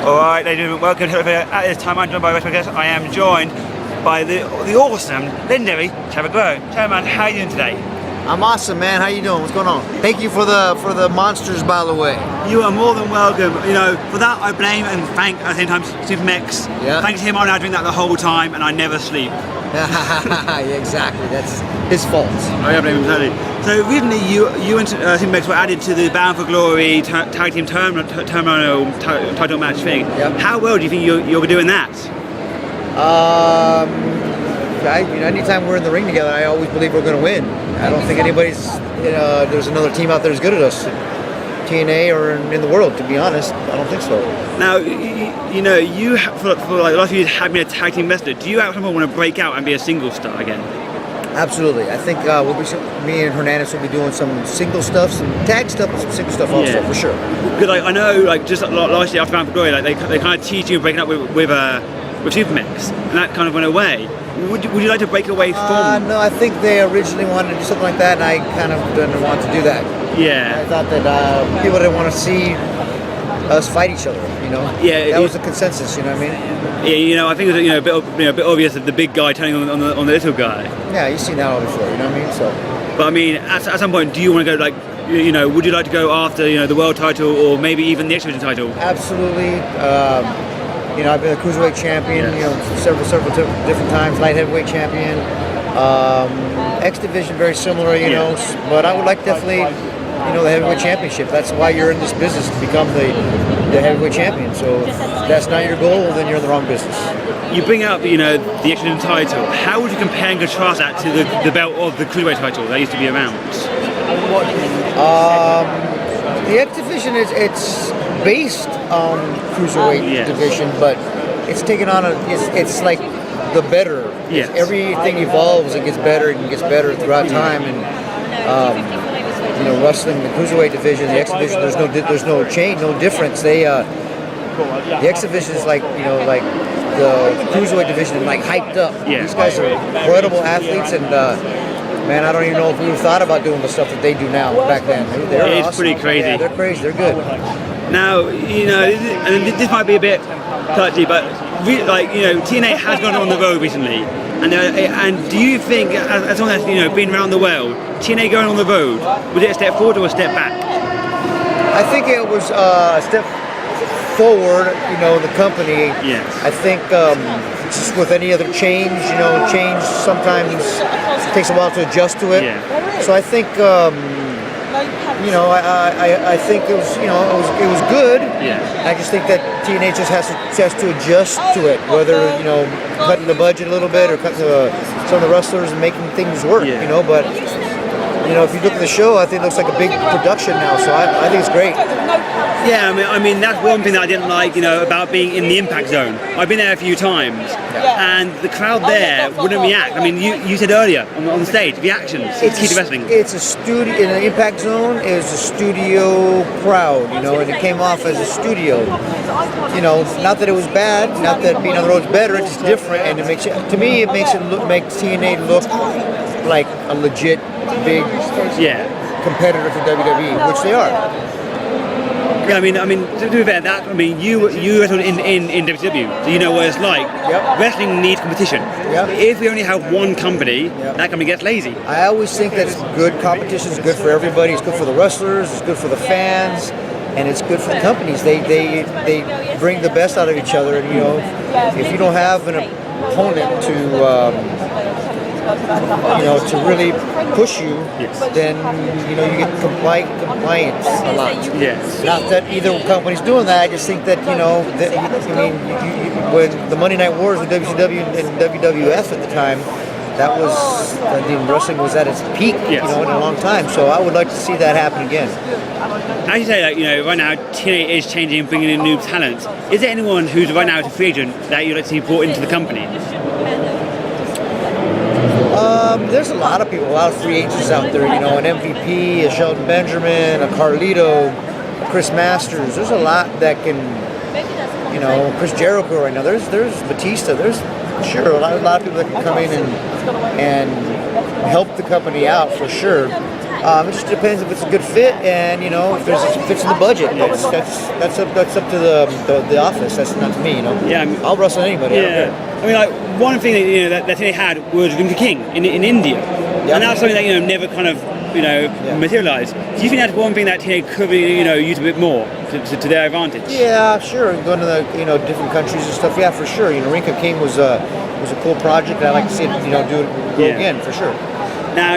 Alright, ladies and gentlemen, welcome to at this time. I'm joined by West Guest. I am joined by the awesome, legendary Chavo Guerrero. Chavo, man, how are you doing today? I'm awesome, man. How you doing? What's going on? Thank you for the monsters, by the way. You are more than welcome. You know, for that I blame and thank at the same time Supermex. Yeah. Thanks to him, I now drink that the whole time and I never sleep. Yeah, exactly. That's his fault. I blame him totally. So recently, you and Supermex were added to the Bound for Glory tag team title match thing. Yep. How well do you think you're doing that? Anytime we're in the ring together, I always believe we're going to win. I don't think there's another team out there as good as us, TNA or in the world. To be honest, I don't think so. Now, you know, you for like the last few years have been a tag team wrestler. Do you at some point want to break out and be a single star again? Absolutely. I think me and Hernandez will be doing some single stuff, some tag stuff, and some single stuff also, for sure. Because I know, like just last year after Bound for Glory, like they kind of teased you breaking up with Supermex, and that kind of went away. Would you like to break away from? No, I think they originally wanted to do something like that, and I kind of didn't want to do that. Yeah. I thought that people didn't want to see us fight each other. You know. Yeah. That was the consensus. You know what I mean? Yeah. You know, I think it was a bit obvious that the big guy turning on the little guy. Yeah, you've seen that all before. You know what I mean? So. But I mean, at some point, do you want to go like? You know, would you like to go after the world title or maybe even the X Division title? Absolutely. I've been a cruiserweight champion, several different times, light heavyweight champion. X Division, very similar, know, but I would like definitely, the heavyweight championship. That's why you're in this business, to become the heavyweight champion. So if that's not your goal, then you're in the wrong business. You bring up, the X Division title. How would you compare and contrast that to the belt of the cruiserweight title that used to be around? The X Division it's based on cruiserweight division, but it's taken on it's like the better. Yes. Everything evolves and gets better throughout time, and wrestling, the cruiserweight division, the X Division, there's no change, no difference. The X Division is like the cruiserweight division, like hyped up. Yeah. These guys are incredible athletes, and man, I don't even know if we would have thought about doing the stuff that they do now back then. They're awesome. Pretty crazy. Yeah, they're crazy. They're good. Now, and this might be a bit touchy, but TNA has gone on the road recently, and do you think, as someone that's been around the world, TNA going on the road, was it a step forward or a step back? I think it was a step forward. The company. Yes. I think just with any other change, change sometimes takes a while to adjust to it. Yeah. So I think. I think it was good. Yeah. I just think that TNA just has to adjust to it, whether cutting the budget a little bit or cutting some of the wrestlers and making things work. Yeah. But if you look at the show, I think it looks like a big production now. So I think it's great. Yeah, I mean that's one thing that I didn't like, about being in the Impact Zone. I've been there a few times, and the crowd there wouldn't react. I mean, you said earlier on stage, reactions. It's key to wrestling. It's a studio. In the Impact Zone is a studio crowd, and it came off as a studio. Not that it was bad, not that being on the road's better. It's just different, and it makes TNA look like a legit big competitor for WWE, which they are. Yeah, I mean, to be fair, you wrestled in WCW, so you know what it's like. Yep. Wrestling needs competition. Yep. If we only have one company, that company gets lazy. I always think that good competition is good for everybody. It's good for the wrestlers, it's good for the fans, and it's good for the companies. They bring the best out of each other. And if you don't have an opponent to really push you, then you get compliance a lot. Yes. Not that either company's doing that. I just think that when the Monday Night Wars with WCW and WWF at the time, that was wrestling was at its peak, in a long time. So I would like to see that happen again. As you say, right now TNA is changing and bringing in new talent. Is there anyone who's right now a free agent that you'd like to see brought into the company? There's a lot of people, a lot of free agents out there, an MVP, a Shelton Benjamin, a Carlito, a Chris Masters. There's a lot that can, Chris Jericho right now. There's Batista. There's a lot of people that can come in and help the company out for sure. It just depends if it's a good fit, and if it fits in the budget. That's up to the office. That's not to me. Yeah, I'll wrestle anybody. Yeah, I mean, like one thing that that they had was Ring the King in India, and that's something that never kind of materialized. Do you think that's one thing that TNA could use a bit more to their advantage? Yeah, sure. Going to the different countries and stuff. Yeah, for sure. Ring the King was a cool project. I'd like to see it go again for sure. Now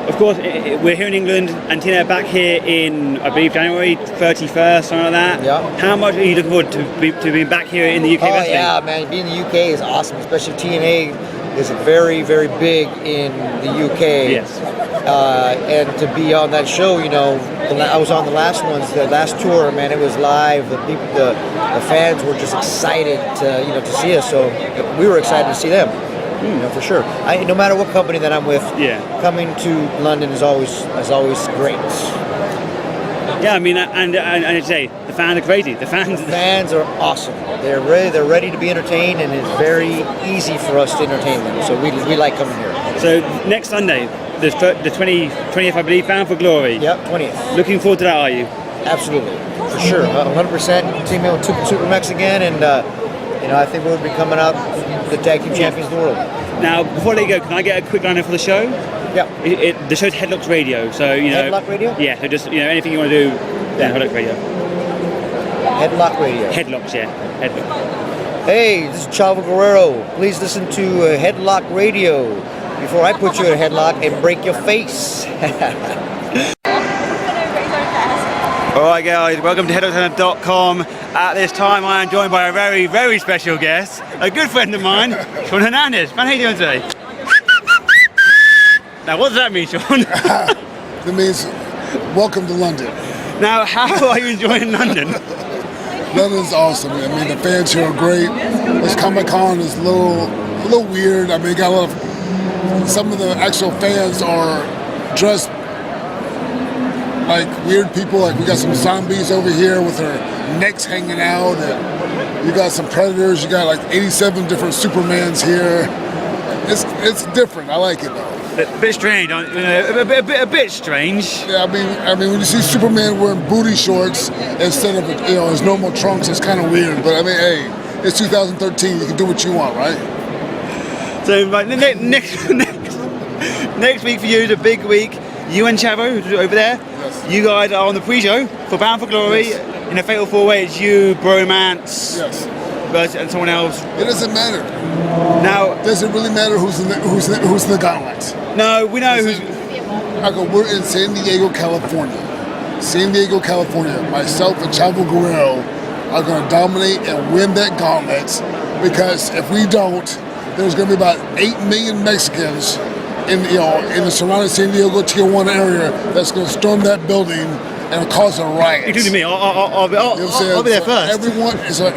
of course, we're here in England, and TNA are back here in, I believe, January 31st, something like that. Yeah. How much are you looking forward to being back here in the UK wrestling? Yeah, man. Being in the UK is awesome, especially TNA is very, very big in the UK. Yes. And to be on that show, I was on the last tour, man. It was live. The people, the fans were just excited to see us. So we were excited to see them. For sure. No matter what company that I'm with, coming to London is always great. Yeah, I mean, and I'd say the fans are crazy. The fans are awesome. They're ready to be entertained, and it's very easy for us to entertain them. So we like coming here. So next Sunday, the 20th, I believe, Bound for Glory. Yep, 20th. Looking forward to that, are you? Absolutely, for sure. 100%. Team with Super Mex again, and I think we'll be coming out the tag team champions of the world. Now, before I let you go, can I get a quick line for the show? Yeah. The show's Headlocks Radio, so Headlock Radio. Yeah. So just anything you want to do, Headlocks Radio. Headlock Radio. Headlocks, yeah. Headlocks. Hey, this is Chavo Guerrero. Please listen to Headlock Radio before I put you in a headlock and break your face. Alright guys, welcome to headlockscenter.com. At this time I am joined by a very, very special guest, a good friend of mine, Shawn Hernandez. Man, how you doing today? Now what does that mean, Shawn? That means welcome to London. Now how are you enjoying London? London's awesome. I mean, the fans here are great. This Comic-Con is a little weird. I mean, got a lot of, some of the actual fans are dressed like weird people. Like we got some zombies over here with their necks hanging out, and you got some predators. You got like 87 different Supermans here. It's different. I like it though. A bit strange, a bit strange. Yeah, I mean, when you see Superman wearing booty shorts instead of his normal trunks, it's kind of weird. But I mean, hey, it's 2013. You can do what you want, right? So next week for you is a big week. You and Chavo, who's over there, yes. You guys are on the pre-show for Bound for Glory. Yes. In a fatal four-way, it's you, Bromance, yes, and someone else. It doesn't matter. Now, does it really matter who's in the gauntlet? No, we know who's. We're in San Diego, California. San Diego, California. Myself and Chavo Guerrero are going to dominate and win that gauntlet, because if we don't, there's going to be about 8 million Mexicans in the surrounding San Diego Tier 1 area that's going to storm that building and cause a riot. Including me. I'll be there first. Everyone is I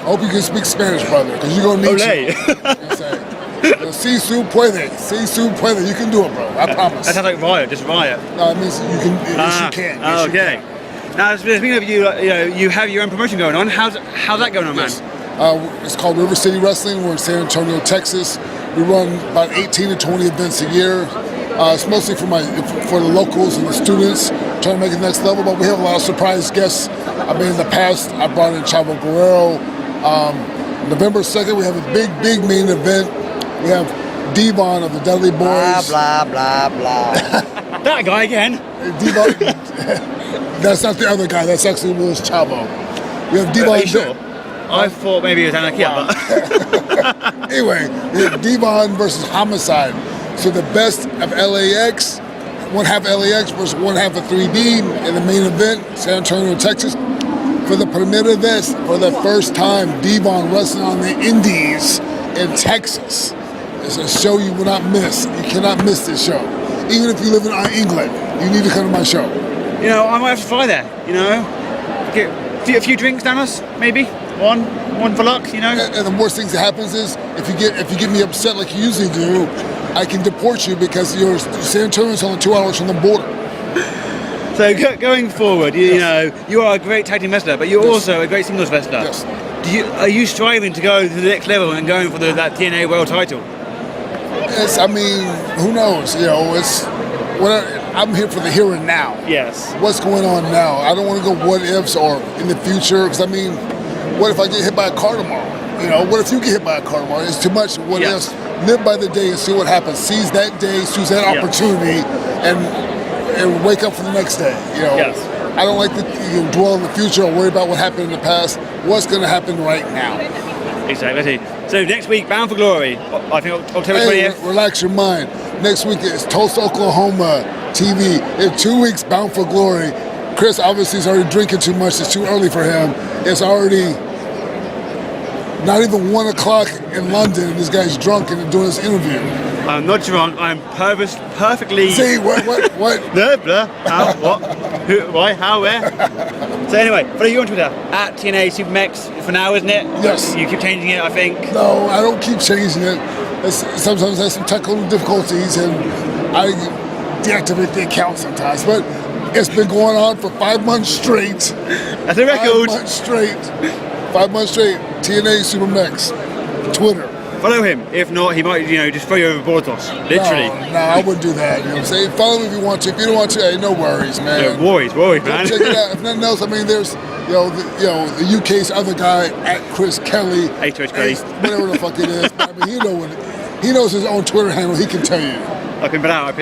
hope you can speak Spanish, brother, because you're going to need to. Si su puede. You can do it, bro. I promise. That sounds like riot, just riot. No, it means you can. Yes, you can. Yes, okay. You can. Now, speaking of you have your own promotion going on. How's that going on, man? It's called River City Wrestling. We're in San Antonio, Texas. We run about 18 to 20 events a year. It's mostly for the locals and the students, trying to make it next level. But we have a lot of surprise guests. I mean, in the past, I brought in Chavo Guerrero. November 2nd, we have a big main event. We have Devon of the Dudley Boys. Blah, blah, blah, blah. That guy again. Devon, that's not the other guy. That's actually Willis Chavo. We have Devon. Are you sure? I thought maybe it was Anakia, but... Anyway, we have Devon versus Homicide. So the best of LAX, one half LAX versus one half of 3D in the main event, San Antonio, Texas. For the Primera Vez, for the first time, Devon wrestling on the Indies in Texas. It's a show you will not miss. You cannot miss this show. Even if you live in England, you need to come to my show. I might have to fly there, Get a few drinks down us, maybe. One for luck, And the worst thing that happens is, if you get me upset like you usually do, I can deport you, because San Antonio's only 2 hours from the border. So going forward, you are a great tag team wrestler, but you're also a great singles wrestler. Yes. Are you striving to go to the next level and going for that TNA World Title? It's, I mean, who knows? You know, it's what I'm here for the here and now. Yes. What's going on now? I don't want to go what ifs or in the future, because I mean, what if I get hit by a car tomorrow? You know, what if you get hit by a car tomorrow? It's too much what ifs. Live by the day and see what happens. Seize that day, seize that opportunity, and wake up for the next day. You know, I don't like to dwell in the future or worry about what happened in the past. What's going to happen right now? Exactly. So next week, Bound for Glory. I think October 20th. Relax your mind. Next week is Tulsa, Oklahoma TV. In 2 weeks, Bound for Glory. Chris obviously is already drinking too much. It's too early for him. It's already not even 1 o'clock in London, and this guy's drunk and doing this interview. I'm not drunk. I'm perfectly. See what? No, blah. How? What? Who? Why? How? Where? So anyway, follow you on Twitter at TNA Supermex for now, isn't it? Yes. You keep changing it, I think. No, I don't keep changing it. Sometimes I have some technical difficulties, and I deactivate the account sometimes. But it's been going on for 5 months straight. That's a record. 5 months straight. 5 months straight. TNA Supermex. Twitter. Follow him. If not, he might, just throw you overboard, us. Literally. No, I wouldn't do that. You know what I'm saying? Follow me if you want to. If you don't want to, hey, no worries, man. Yeah, worries, man. Check it out. If nothing else, I mean, there's, the UK's other guy at Chris Kelly. Whatever the fuck it is. I mean, he knows his own Twitter handle. He can tell you. I've been out.